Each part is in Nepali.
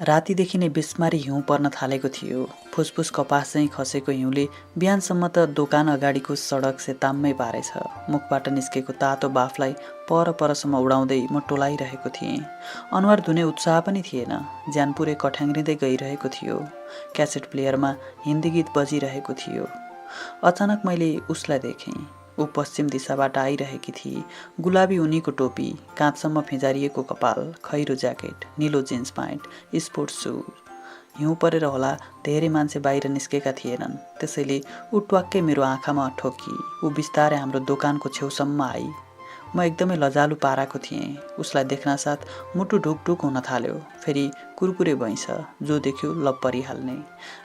रातिदेखि नै बेसमारी हिउँ पर्न थालेको थियो। फुसफुस कपास चाहिँ खसेको हिउँले बिहानसम्म त दोकान अगाडिको सडक सेताम्मै पारेछ। मुखबाट निस्केको तातो बाफलाई परसम्म उडाउँदै म टोलाइरहेको थिएँ। अनुहार धुने उत्साह पनि थिएन। ज्यान पुरै कठ्याङ्ग्रिँदै गइरहेको थियो। क्यासेट प्लेयरमा हिन्दी गीत बजिरहेको थियो। अचानक मैले उसलाई देखेँ। ऊ पश्चिम दिशाबाट आइरहेकी थिए। गुलाबी उनीको टोपी, काँधसम्म फिजारिएको कपाल, खैरो ज्याकेट, निलो जिन्स प्यान्ट, स्पोर्ट्स सू। हिउँ परेर होला धेरै मान्छे बाहिर निस्केका थिएनन्। त्यसैले ऊ ट्वाक्कै मेरो आँखामा ठोकी। ऊ बिस्तारै हाम्रो दोकानको छेउसम्म आई। म एकदमै लजालु पाराको थिएँ। उसलाई देख्नासाथ मुटु ढुकढुक हुन थाल्यो। फेरि कुरकुरे भैँस जो देख्यो लप परिहाल्ने।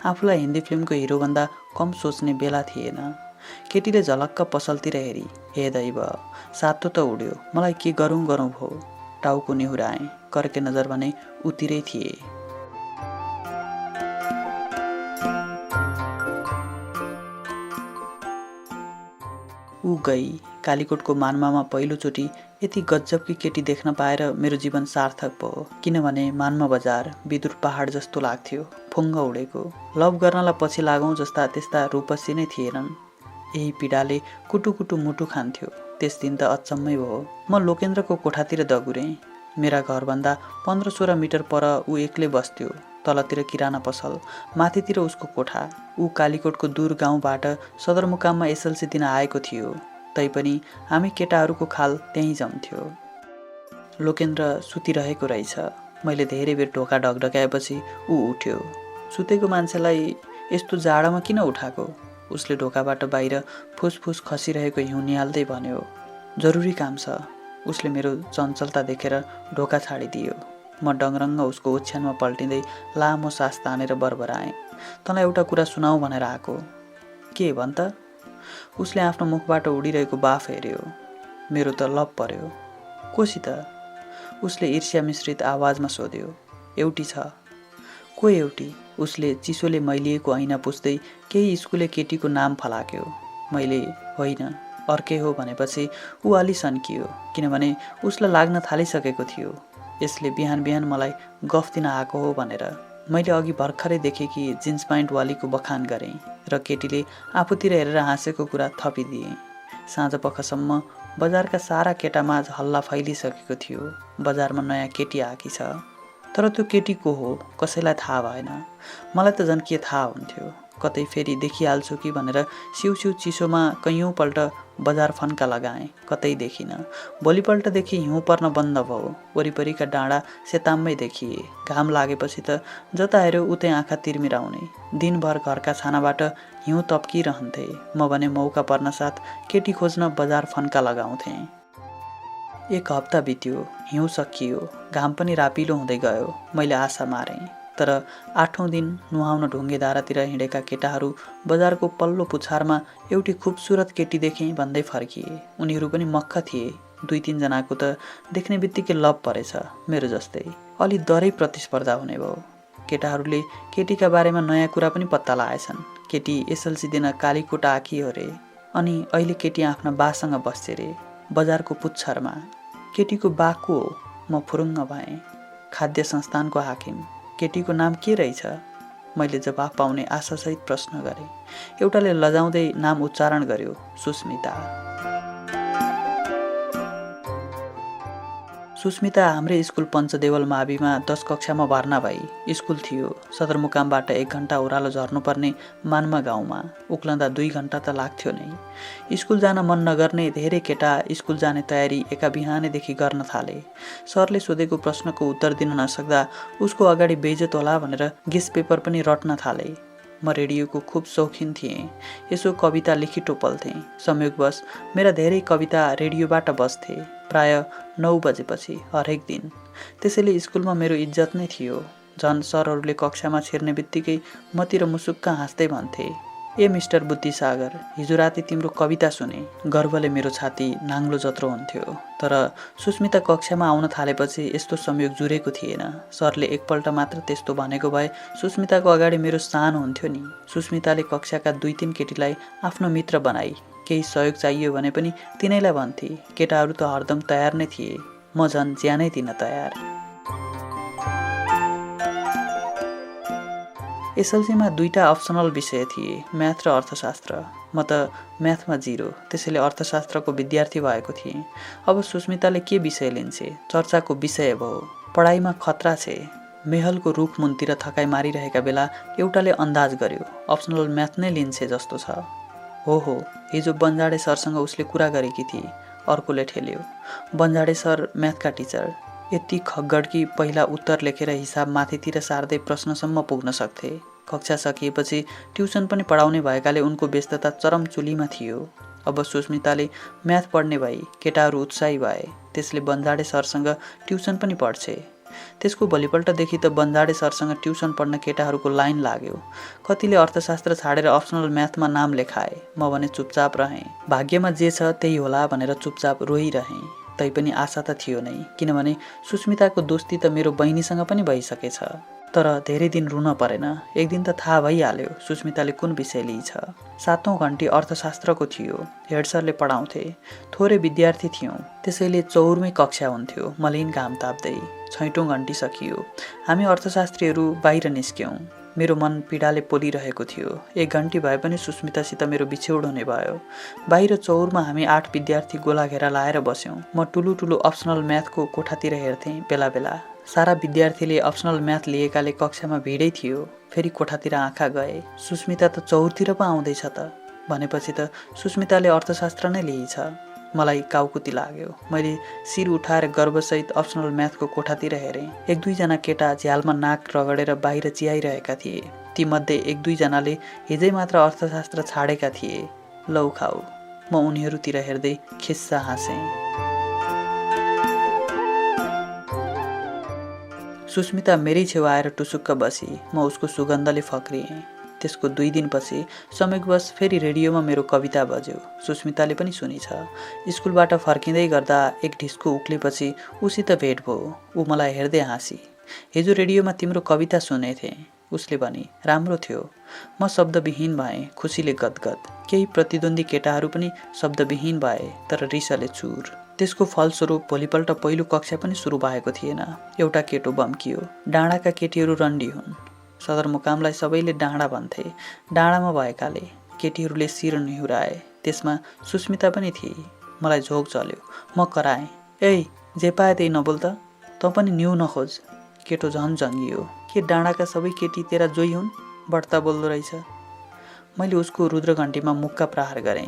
आफूलाई हिन्दी फिल्मको हिरोभन्दा कम सोच्ने बेला थिएन। केटीले झलक्क पसलतिर हेरी। हे दैव, सातो त उड्यो। मलाई के गरौँ भो। टाउको निहुराएँ। कर्के नजर भने उतिरै थिए। ऊ गई। कालीकोटको मान्मामा पहिलोचोटि यति गजबकी केटी देख्न पाएर मेरो जीवन सार्थक भयो। किनभने मान्मा बजार विदुर पहाड जस्तो लाग्थ्यो, फुङ्ग उडेको। लभ गर्नलाई पछि लागौँ जस्ता त्यस्ता रूपसी नै थिएनन्। यही पीडाले कुटुकुटु मुटु खान्थ्यो। त्यस दिन त अचम्मै भयो। म लोकेन्द्रको कोठातिर दगुरेँ। मेरा घरभन्दा 15-16 मिटर पर ऊ एक्लै बस्थ्यो। तलतिर किराना पसल, माथितिर उसको कोठा। ऊ कालीकोटको दूर गाउँबाट सदरमुकाममा एसएलसी दिन आएको थियो। तैपनि हामी केटाहरूको खाल त्यहीँ जम्थ्यो। लोकेन्द्र सुतिरहेको रहेछ। मैले धेरै बेर ढोका ढकढकाएपछि ऊ उठ्यो। सुतेको मान्छेलाई यस्तो जाडोमा किन उठाएको? उसले ढोकाबाट बाहिर फुसफुस खसिरहेको हिउँ निहाल्दै भन्यो। जरुरी काम छ। उसले मेरो चञ्चलता देखेर ढोका छाडिदियो। म डङरङ्ग उसको ओछ्यानमा पल्टिँदै लामो सास तानेर बरबराएँ। तँलाई एउटा कुरा सुनाऊ भनेर आएको। के भन् त? उसले आफ्नो मुखबाट उडिरहेको बाफ हेऱ्यो। मेरो त लप पर्यो। कोसित? उसले ईर्ष्या मिश्रित आवाजमा सोध्यो। एउटी छ। को एउटी? उसले चिसोले मैलिएको ऐना पुस्दै केही स्कुले केटीको नाम फलाक्यो। मैले होइन अर्कै हो भनेपछि ऊ अलि सन्कियो। किनभने उसलाई लाग्न थालिसकेको थियो यसले बिहान बिहान मलाई गफ दिन आएको हो भनेर। मैले अघि भर्खरै देखेकी जिन्स प्यान्ट वालीको बखान गरेँ र केटीले आफूतिर हेरेर हाँसेको कुरा थपिदिएँ। साँझपखसम्म बजारका सारा केटामाझ हल्ला फैलिसकेको थियो। बजारमा नयाँ केटी आएकी छ। तर त्यो केटी को हो कसैलाई थाहा भएन। मलाई त झन् के थाहा हुन्थ्यो। कतै फेरि देखिहाल्छु कि भनेर सिउसिउ चिसोमा कैयौँपल्ट बजार फन्का लगाएँ। कतै देखिनँ। भोलिपल्टदेखि हिउँ पर्न बन्द भयो। वरिपरिका डाँडा सेताम्मै देखिए। घाम लागेपछि त जता हेऱ्यो उतै आँखा तिर्मिराउने। दिनभर घरका छानाबाट हिउँ तप्किरहन्थे। म भने मौका पर्नसाथ केटी खोज्न बजार फन्का लगाउँथेँ। 1 हप्ता बित्यो। हिउँ सकियो। घाम पनि रापिलो हुँदै गयो। मैले आशा मारेँ। तर 8औं दिन नुहाउन ढुङ्गेधारातिर हिँडेका केटाहरू बजारको पल्लो पुछारमा एउटी खुबसुरत केटी देखेँ भन्दै फर्किए। उनीहरू पनि मक्ख थिए। 2-3 जनाको त देख्ने बित्तिकै लभ परेछ। मेरो जस्तै। अलि डरै प्रतिस्पर्धा हुने भयो। केटाहरूले केटीका बारेमा नयाँ कुरा पनि पत्ता लगाएछन्। केटी एसएलसी दिन कालीकोट आकी हो रे। अनि अहिले केटी आफ्ना बासँग बस्छे रे। बजारको पुच्छरमा। केटीको बा को हो? म फुरुङ्ग भएँ। खाद्य संस्थानको हाकिम। केटीको नाम के रहेछ? मैले जवाफ पाउने आशासहित प्रश्न गरेँ। एउटाले लजाउँदै नाम उच्चारण गर्यो। सुस्मिता। सुस्मिता हाम्रै स्कुल पञ्चदेवल माविमा 10 कक्षामा भर्ना भई। स्कुल थियो सदरमुकामबाट 1 घण्टा ओह्रालो झर्नुपर्ने मान्मा गाउँमा। उक्लँदा 2 घण्टा त लाग्थ्यो नै। स्कुल जान मन नगर्ने धेरै केटा स्कुल जाने तयारी एका बिहानैदेखि गर्न थाले। सरले सोधेको प्रश्नको उत्तर दिन नसक्दा उसको अगाडि बेइज्जत होला भनेर गेस पेपर पनि रट्न थाले। म रेडियोको खुब शौखिन थिएँ। यसो कविता लेखी टोपल्थेँ। संयोगवश मेरा धेरै कविता रेडियोबाट बज्थे। प्राय 9 बजेपछि हरेक दिन। त्यसैले स्कुलमा मेरो इज्जत नै थियो। झन् सरहरूले कक्षामा छिर्ने बित्तिकै मतिर मुसुक्क हाँस्दै भन्थे, ए मिस्टर बुद्धिसागर, हिजो राति तिम्रो कविता सुने। गर्वले मेरो छाती नाङ्लो जत्रो हुन्थ्यो। तर सुस्मिता कक्षामा आउन थालेपछि यस्तो संयोग जुरेको थिएन। सरले एकपल्ट मात्र त्यस्तो भनेको भए सुस्मिताको अगाडि मेरो सान हुन्थ्यो नि। सुस्मिताले कक्षाका 2-3 केटीलाई आफ्नो मित्र बनाई। केही सहयोग चाहियो भने पनि तिनैलाई भन्थे। केटाहरू त हरदम तयार नै थिए। म झन् ज्यानै दिन तयार। एसएलसीमा दुईटा अप्सनल विषय थिए, म्याथ र अर्थशास्त्र। म त म्याथमा 0, त्यसैले अर्थशास्त्रको विद्यार्थी भएको थिएँ। अब सुस्मिताले के विषय लिन्छे, चर्चाको विषय भयो। पढाइमा खतरा छे। मेहलको रुख मुनतिर थकाइ मारिरहेका बेला एउटाले अन्दाज गर्यो, अप्सनल म्याथ नै लिन्छे जस्तो छ। हो, हिजो बन्जाडे सरसँग उसले कुरा गरेकी थिए। अर्कोले ठेल्यो, बन्जाडे सर म्याथका टिचर, यति खगड कि पहिला उत्तर लेखेर हिसाब माथितिर सार्दै प्रश्नसम्म पुग्न सक्थे। कक्षा सकिएपछि ट्युसन पनि पढाउने भएकाले उनको व्यस्तता चरम चुलीमा थियो। अब सुस्मिताले म्याथ पढ्ने भई केटाहरू उत्साही भए। त्यसले बन्जाडे सरसँग ट्युसन पनि पढ्छे। त्यसको भोलिपल्टदेखि त बन्जाडे सरसँग ट्युसन पढ्न केटाहरूको लाइन लाग्यो। कतिले अर्थशास्त्र छाडेर अप्सनल म्याथमा नाम लेखाए। म भने चुपचाप रहेँ। भाग्यमा जे छ त्यही होला भनेर चुपचाप रोइरहेँ। तैपनि आशा त थियो नै, किनभने सुस्मिताको दोस्ती त मेरो बहिनीसँग पनि भइसकेछ। तर धेरै दिन रुन परेन। एक दिन त थाहा भइहाल्यो सुस्मिताले कुन विषय लिइछ। 7औं घन्टी अर्थशास्त्रको थियो। हेड सरले पढाउँथे। थोरै विद्यार्थी थियौँ, त्यसैले चौरमै कक्षा हुन्थ्यो। मलिन घाम ताप्दै 6औं घन्टी सकियो। हामी अर्थशास्त्रीहरू बाहिर निस्क्यौँ। मेरो मन पीडाले पोलिरहेको थियो। 1 घन्टी भए पनि सुस्मितासित मेरो बिछोड हुने भयो। बाहिर चौरमा हामी 8 विद्यार्थी गोला घेरा लाएर बस्यौँ। म ठुलो अप्सनल म्याथको कोठातिर हेर्थेँ बेला बेला। सारा विद्यार्थीले अप्सनल म्याथ लिएकाले कक्षामा भिडै थियो। फेरि कोठातिर आँखा गए। सुस्मिता त चौरतिर पो आउँदैछ त भनेपछि त सुस्मिताले अर्थशास्त्र नै लिइछ। मलाई काउकुती लाग्यो। मैले शिर उठाएर गर्वसहित अप्सनल म्याथको कोठातिर हेरेँ। 1-2 जना केटा झ्यालमा नाक रगडेर बाहिर चियाइरहेका थिए। तीमध्ये 1-2 जनाले हिजै मात्र अर्थशास्त्र छाडेका थिए। लौ खाऊ। म उनीहरूतिर हेर्दै खिस्सा हाँसेँ। सुस्मिता मेरै छेउ आएर टुसुक्क बसी। म उसको सुगन्धले फक्रिएँ। त्यसको 2 दिनपछि संयोगवश फेरि रेडियोमा मेरो कविता बज्यो। सुस्मिताले पनि सुनिछ। स्कुलबाट फर्किँदै गर्दा एक ढिस्को उक्लेपछि उसित भेट भयो। ऊ मलाई हेर्दै हाँसी। हिजो रेडियोमा तिम्रो कविता सुनेथे। उसले भनी, राम्रो थियो। म शब्दविहीन भएँ, खुसीले गदगद। केही प्रतिद्वन्दी केटाहरू पनि शब्दविहीन भए, तर रिसले चुर। त्यसको फलस्वरूप भोलिपल्ट पहिलो कक्षा पनि सुरु भएको थिएन। एउटा केटो बम्कियो, डाँडाका केटीहरू रन्डी हुन्। सदरमुकामलाई सबैले डाँडा भन्थे। डाँडामा भएकाले केटीहरूले शिर निहुराए। त्यसमा सुस्मिता पनि थिए। मलाई झोक चल्यो। म कराएँ, ए जे पाए त्यही नबोल त, तँ पनि न्यु नखोज। केटो झन् जङ्गियो। के डाँडाका सबै केटी तेरा जोइ हुन्? बढ्ता बोल्दो रहेछ। मैले उसको रुद्रघण्टीमा मुक्का प्रहार गरेँ।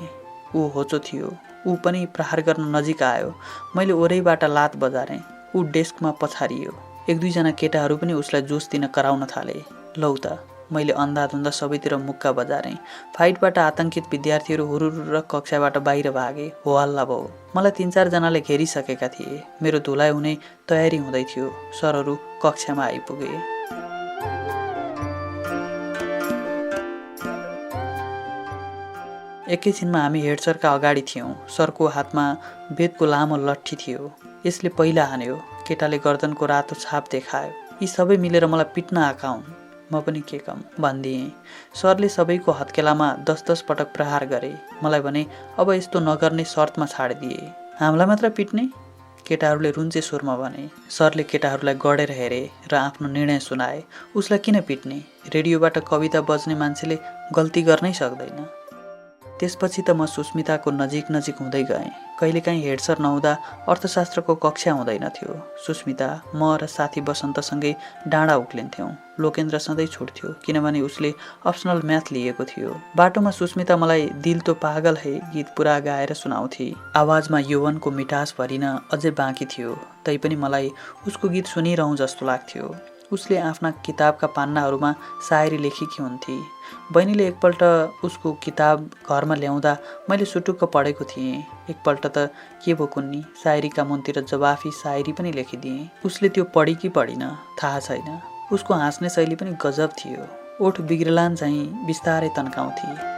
ऊ होचो थियो। ऊ पनि प्रहार गर्न नजिक आयो। मैले ओरैबाट लात बजारेँ। ऊ डेस्कमा पछारियो। 1-2 जना केटाहरू पनि उसलाई जोस दिन कराउन थाले। लौ त, मैले अन्धाधुन्दा सबैतिर मुक्का बजारेँ। फाइटबाट आतंकित विद्यार्थीहरू हुरुर कक्षाबाट बाहिर भागे। हो हल्ला भयो। मलाई 3-4 जनाले घेरिसकेका थिए। मेरो धुलाइ हुने तयारी हुँदै थियो। सरहरू कक्षामा आइपुगे। एकैछिनमा हामी हेड सरका अगाडि थियौँ। सरको हातमा बेतको लामो लट्ठी थियो। यसले पहिला हान्यो। केटाले गर्दनको रातो छाप देखायो। यी सबै मिलेर मलाई पिट्न आएका हुन्। म पनि के कम भनिदिएँ। सरले सबैको हत्केलामा 10-10 पटक प्रहार गरे। मलाई भने अब यस्तो नगर्ने शर्तमा छाडिदिए। हामीलाई मात्र पिट्ने? केटाहरूले रुन्चे स्वरमा भने। सरले केटाहरूलाई गडेर हेरे र आफ्नो निर्णय सुनाए। उसलाई किन पिट्ने? रेडियोबाट कविता बज्ने मान्छेले गल्ती गर्नै सक्दैन। त्यसपछि त म सुस्मिताको नजिक हुँदै गएँ। कहिलेकाहीँ हेड सर नहुँदा अर्थशास्त्रको कक्षा हुँदैनथ्यो। सुस्मिता, म र साथी बसन्तसँगै डाँडा उक्लिन्थ्यौँ। लोकेन्द्र सधैँ छुट्थ्यो, किनभने उसले अप्सनल म्याथ लिएको थियो। बाटोमा सुस्मिता मलाई दिल तो पागल है गीत पुरा गाएर सुनाउँथे। आवाजमा यौवनको मिठास भरिन अझै बाँकी थियो। तैपनि मलाई उसको गीत सुनिरहँ जस्तो लाग्थ्यो। उसले आफ्ना किताबका पान्नाहरूमा सायरी लेखेकी हुन्थे। बहिनीले एकपल्ट उसको किताब घरमा ल्याउँदा मैले सुटुक्क पढेको थिएँ। एकपल्ट त के भो कुन्नी सायरीका मुनतिर जवाफी सायरी पनि लेखिदिएँ। उसले त्यो पढी कि पढिन थाहा छैन। उसको हाँस्ने शैली पनि गजब थियो। ओठ बिग्रलान चाहिँ बिस्तारै तन्काउँथे।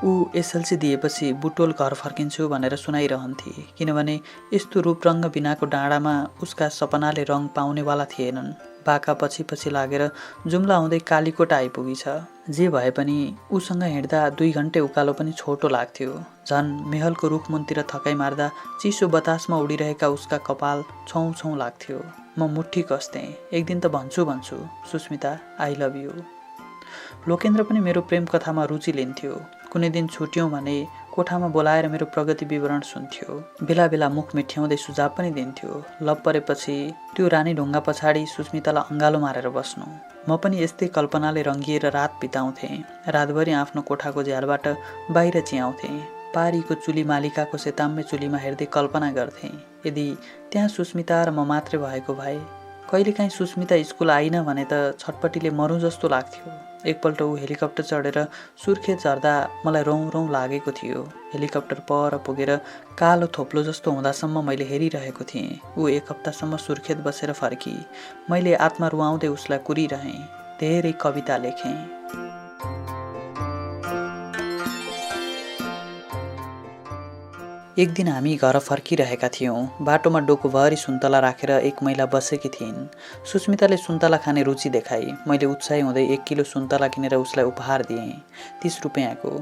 ऊ एसएलसी दिएपछि बुटोल घर फर्किन्छु भनेर सुनाइरहन्थे, किनभने यस्तो रूपरङ्ग बिनाको डाँडामा उसका सपनाले रङ पाउनेवाला थिएनन्। बाका पछि पछि लागेर जुम्ला हुँदै कालीकोट आइपुगी छ। जे भए पनि उसँग हिँड्दा 2 घन्टे उकालो पनि छोटो लाग्थ्यो। झन् मेहलको रुखमुनतिर थकाइ मार्दा चिसो बतासमा उडिरहेका उसका कपाल छौँ छौँ लाग्थ्यो। म मुट्ठी कस्थेँ। एक दिन त भन्छु Sushmita I love you. Lokendra पनि मेरो प्रेम कथामा रुचि लिन्थ्यो। कुनै दिन छुट्यौँ भने कोठामा बोलाएर मेरो प्रगति विवरण सुन्थ्यो। बेला बेला मुख मिठ्याउँदै सुझाव पनि दिन्थ्यो। लभ परेपछि त्यो रानी ढुङ्गा पछाडि सुस्मितालाई अँगालो मारेर बस्नु। म पनि यस्तै कल्पनाले रङ्गिएर रात बिताउँथेँ। रातभरि आफ्नो कोठाको झ्यालबाट बाहिर चियाउँथेँ। पारीको चुली मालिकाको सेताम्मे चुलीमा हेर्दै कल्पना गर्थेँ, यदि त्यहाँ सुस्मिता र म मात्रै भएको भए। कहिलेकाहीँ सुस्मिता स्कुल आइन भने त छटपटीले मरौँ जस्तो लाग्थ्यो। एकपल्ट ऊ हेलिकप्टर चढेर सुर्खेत झर्दा मलाई रौँ रौँ लागेको थियो। हेलिकप्टर पर पुगेर कालो थोप्लो जस्तो हुँदासम्म मैले हेरिरहेको थिएँ। ऊ 1 हप्तासम्म सुर्खेत बसेर फर्की। मैले आत्मा रुवाउँदै उसलाई कुरिरहेँ। धेरै कविता लेखेँ। एक दिन हामी घर फर्किरहेका थियौँ। बाटोमा डोकोभरि सुन्तला राखेर एक महिला बसेकी थिइन्। सुस्मिताले सुन्तला खाने रुचि देखाई। मैले उत्साही हुँदै 1 किलो सुन्तला किनेर उसलाई उपहार दिएँ, 30 रुपियाँको।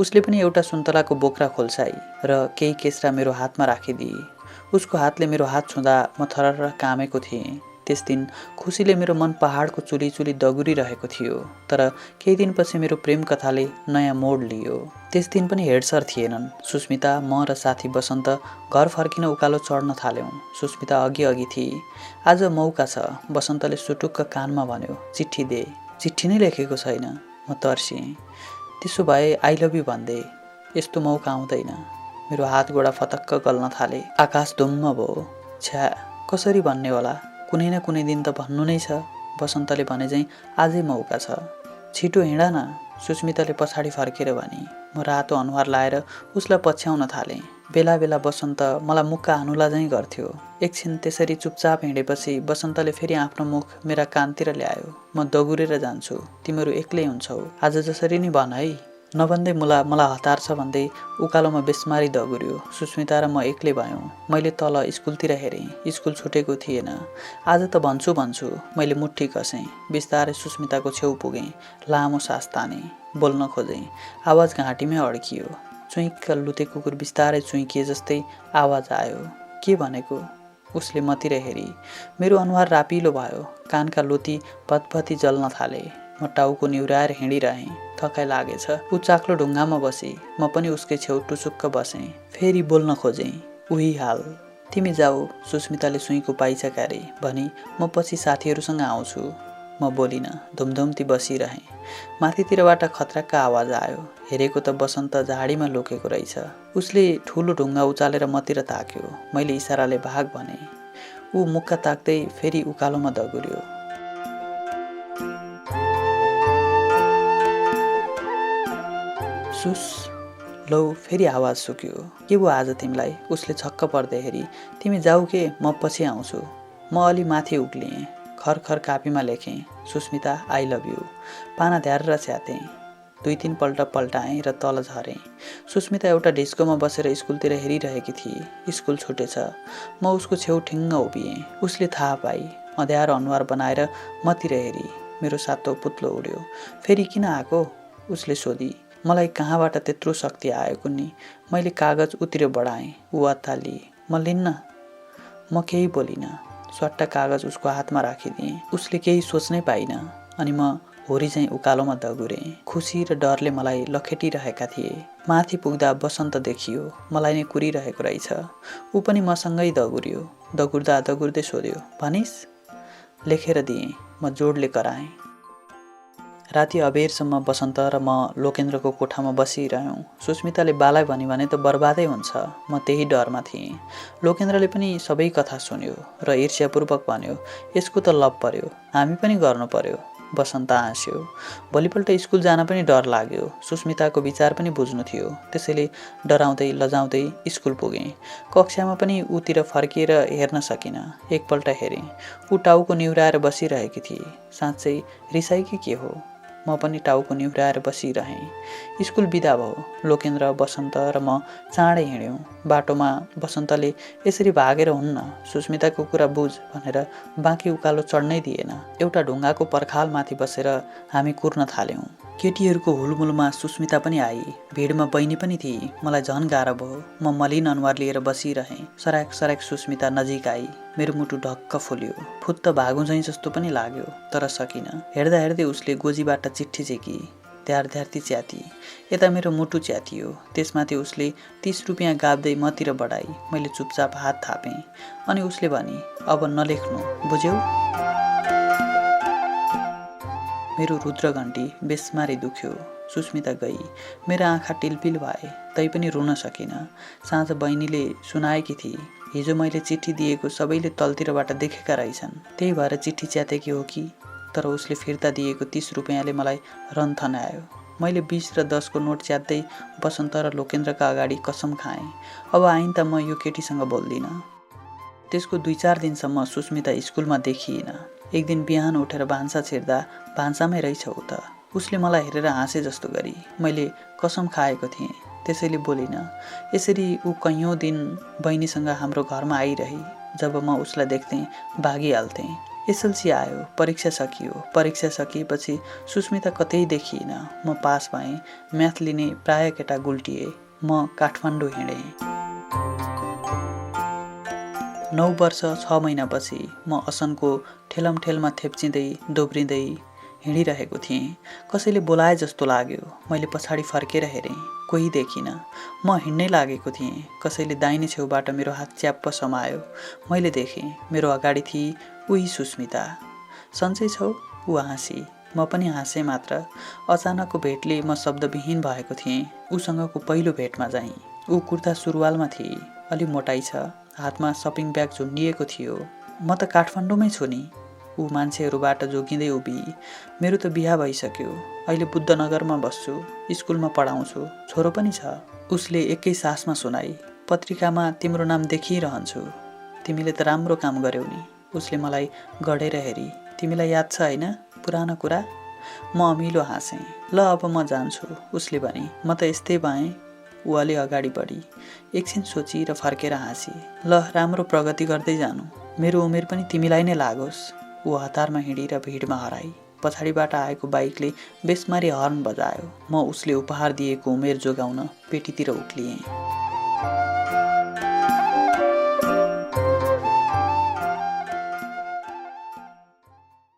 उसले पनि एउटा सुन्तलाको बोक्रा खोल्साई र केही केस्रा मेरो हातमा राखिदिए। उसको हातले मेरो हात छुँदा म थरर कामेको थिएँ। त्यस दिन खुसीले मेरो मन पहाडको चुली चुली दगुरिरहेको थियो। तर केही दिनपछि मेरो प्रेम कथाले नयाँ मोड लियो। त्यस दिन पनि हेडसर थिएनन्। सुस्मिता, म र साथी बसन्त घर फर्किन उकालो चढ्न थाल्यौँ। सुस्मिता अघि अघि थिए। आज मौका छ, बसन्तले सुटुक्क कानमा भन्यो। चिठी दे। चिठी नै लेखेको छैन। म तर्सिएँ। त्यसो भए आई लभ यु भन्दे। यस्तो मौका आउँदैन। मेरो हात गोडा फतक्क गल्न थाले। आकाश धुम्म भयो। छ्या, कसरी भन्ने होला? कुनै न कुनै दिन त भन्नु नै छ। बसन्तले भने चाहिँ आजै मौका छ। छिटो हिँड न, सुस्मिताले पछाडि फर्केर भनी। म रातो अनुहार लाएर उसलाई पछ्याउन थालेँ। बेला बेला बसन्त मलाई मुक्का हानुला झैँ गर्थ्यो। एकछिन त्यसरी चुपचाप हिँडेपछि बसन्तले फेरि आफ्नो मुख मेरा कानतिर ल्यायो। म दगुरेर जान्छु, तिमीहरू एक्लै हुन्छौ, आज जसरी नि भन है। नभन्दै मलाई हतार छ भन्दै उकालोमा बेसमारी दगुर्यो। सुस्मिता र म एक्लै भयौँ। मैले तल स्कुलतिर हेरेँ। स्कुल छुटेको थिएन। आज त भन्छु मैले मुट्ठी कसेँ। बिस्तारै सुस्मिताको छेउ पुगेँ। लामो सास तानेँ। बोल्न खोजेँ। आवाज घाँटीमै अड्कियो। चुइक्क लुते कुकुर बिस्तारै चुइकिए जस्तै आवाज आयो। के भनेको? उसले मतिर हेरी। मेरो अनुहार रापिलो भयो। कानका लोती भतभती जल्न थाले। म टाउको निहुराएर हिँडिरहेँ। थकाइ लागेछ। ऊ चाक्लो ढुङ्गामा बसी। म पनि उसकै छेउ टुसुक्क बसेँ। फेरि बोल्न खोजेँ। उही हाल। तिमी जाऊ, सुस्मिताले सुईको पाइचा कारे भनी म पछि साथीहरूसँग आउँछु। म बोलिनँ। धुमधुम्ती बसिरहेँ। माथितिरबाट खतराक्क आवाज आयो। हेरेको त बसन्त झाडीमा लुकेको रहेछ। उसले ठुलो ढुङ्गा उचालेर मतिर ताक्यो। मैले इसाराले भाग भने। ऊ मुक्का ताक्दै फेरि उकालोमा दगुर्यो। सुस, लौ फेरि आवाज सुक्यो। के भयो आज तिमीलाई? उसले छक्क पर्दै हेरी। तिमी जाऊ के, म पछि आउँछु। म अलि माथि उक्लिएँ। खरखर कापीमा लेखेँ, सुस्मिता आई लभ यु। पाना ध्यारेर च्यातेँ। 2-3 पल्ट पल्टाएँ र तल झरेँ। सुस्मिता एउटा डिस्कोमा बसेर स्कुलतिर हेरिरहेकी थिए। स्कुल छुटेछ। म उसको छेउ ठिङ्ग उभिएँ। उसले थाहा पाई। अँध्यारो अनुहार बनाएर मतिर हेरी। मेरो सातो पुत्लो उड्यो। फेरि किन आएको? उसले सोधी। मलाई कहाँबाट त्यत्रो शक्ति आयो कुन्नी? मैले कागज उतिर बढाएँ। ऊ अत्तालिए। म लिन्न। म केही बोलिनँ। स्वाट्टा कागज उसको हातमा राखिदिएँ। उसले केही सोच्नै पाइन। अनि म होरी चाहिँ उकालोमा दगुरेँ। खुसी र डरले मलाई लखेटिरहेका थिए। माथि पुग्दा बसन्त देखियो। मलाई नै कुरिरहेको रहेछ। ऊ पनि मसँगै दगुर्यो। दगुर्दा दगुर्दै सोध्यो, भनिस्? लेखेर दिएँ। म जोडले कराएँ। राति अबेरसम्म बसन्त र म लोकेन्द्रको कोठामा बसिरह्यौँ। सुस्मिताले बालाई भनी भने त बर्बादै हुन्छ। म त्यही डरमा थिएँ। लोकेन्द्रले पनि सबै कथा सुन्यो र ईर्ष्यापूर्वक भन्यो, यसको त लभ पर्यो, हामी पनि गर्नु पर्यो। बसन्त हाँस्यो। भोलिपल्ट स्कुल जान पनि डर लाग्यो। सुस्मिताको विचार पनि बुझ्नु थियो। त्यसैले डराउँदै लजाउँदै स्कुल पुगेँ। कक्षामा पनि ऊतिर फर्किएर हेर्न सकिनँ। एकपल्ट हेरेँ। ऊ टाउको निहुराएर बसिरहेकी थिए। साँच्चै रिसाई कि के हो? म पनि टाउको निहुराएर बसिरहेँ। स्कुल बिदा भयो। लोकेन्द्र, बसन्त र म चाँडै हिँड्यौँ। बाटोमा बसन्तले यसरी भागेर हुन्न, सुस्मिताको कुरा बुझ भनेर बाँकी उकालो चढ्नै दिएन। एउटा ढुङ्गाको पर्खालमाथि बसेर हामी कुर्न थाल्यौँ। केटीहरूको हुलमुलमा सुस्मिता पनि आई। भिडमा बहिनी पनि थिए। मलाई झन् गाह्रो भयो। म मलिन अनुहार लिएर बसिरहेँ। सराक सराक सुस्मिता नजिक आई। मेरो मुटु ढक्क फुल्यो। फुत्त भागौँ झैँ जस्तो पनि लाग्यो, तर सकिनँ। हेर्दा हेर्दै उसले गोजीबाट चिठी झेकी। ध्यार ध्यार्ती च्याती। यता मेरो मुटु च्यातियो। त्यसमाथि उसले 30 रुपियाँ गाब्दै मतिर बढाई। मैले चुपचाप हात थापेँ। अनि उसले भनी, अब नलेख्नु, बुझ्यौ? मेरो रुद्रघण्टी बेसमारी दुख्यो। सुस्मिता गई। मेरा आँखा टिलपिल भए, तैपनि रुन सकिनँ। साँझ बहिनीले सुनाएकी थिए, हिजो मैले चिठी दिएको सबैले तलतिरबाट देखेका रहेछन्, त्यही भएर चिठी च्यातेकी हो कि। तर उसले फिर्ता दिएको 30 रुपियाँले मलाई रन थन्यायो। मैले 20 र 10 को नोट च्यात्दै बसन्त र लोकेन्द्रका अगाडि कसम खाएँ, अब आइन्दा म यो केटीसँग बोल्दिनँ। त्यसको 2-4 दिनसम्म सुस्मिता स्कुलमा देखिएन। एक दिन बिहान उठेर भान्सा छिर्दा भान्सामै रहेछौ त। उसले मलाई हेरेर हाँसे जस्तो गरी। मैले कसम खाएको थिएँ, त्यसैले बोलिनँ। यसरी ऊ कैयौँ दिन बहिनीसँग हाम्रो घरमा आइरही। जब म उसलाई देख्थेँ भागिहाल्थेँ। एसएलसी आयो, परीक्षा सकियो। परीक्षा सकिएपछि सुस्मिता कतै देखिएन। म पास भएँ। म्याथ लिने प्राय केटा गुल्टिए। म काठमाडौँ हिँडेँ। 9 वर्ष 6 महिनापछि म असनको ठेलमठेलमा थेप्चिँदै दोब्रिँदै हिँडिरहेको थिएँ। कसैले बोलाए जस्तो लाग्यो। मैले पछाडि फर्केर हेरेँ, कोही देखिनँ। म हिँड्नै लागेको थिएँ। कसैले दाहिने छेउबाट मेरो हात च्याप्प समायो। मैले देखेँ, मेरो अगाडि थिए उही सुस्मिता। सन्चै छौ? ऊ हाँसी। म पनि हाँसेँ मात्र। अचानकको भेटले म शब्दविहीन भएको थिएँ। उसँगको पहिलो भेटमा चाहिँ। ऊ कुर्ता सुरुवालमा थिए, अलि मोटाइ छ, हातमा सपिङ ब्याग झुन्डिएको थियो। म त काठमाडौँमै छु नि। ऊ मान्छेहरूबाट जोगिँदै उभिए। मेरो त बिहा भइसक्यो। अहिले बुद्धनगरमा बस्छु, स्कुलमा पढाउँछु, छोरो पनि छ। उसले एकै सासमा सुनाई, पत्रिकामा तिम्रो नाम देखिरहन्छु, तिमीले त राम्रो काम गर्यौ नि। उसले मलाई गढेर हेरी, तिमीलाई याद छ हैन पुरानो कुरा? म अमिलो हाँसेँ। ल अब म जान्छु, उसले भनी। म त यस्तै भएँ। ऊ अलि अगाडि बढी, एकछिन सोची र फर्केर हाँसी। ल राम्रो प्रगति गर्दै जानु, मेरो उमेर पनि तिमीलाई नै लागोस्। ऊ हतारमा हिँडेर भिडमा हराई। पछाडिबाट आएको बाइकले बेसमारी हर्न बजायो। म उसले उपहार दिएको उमेर जोगाउन पेटीतिर उक्लिएँ।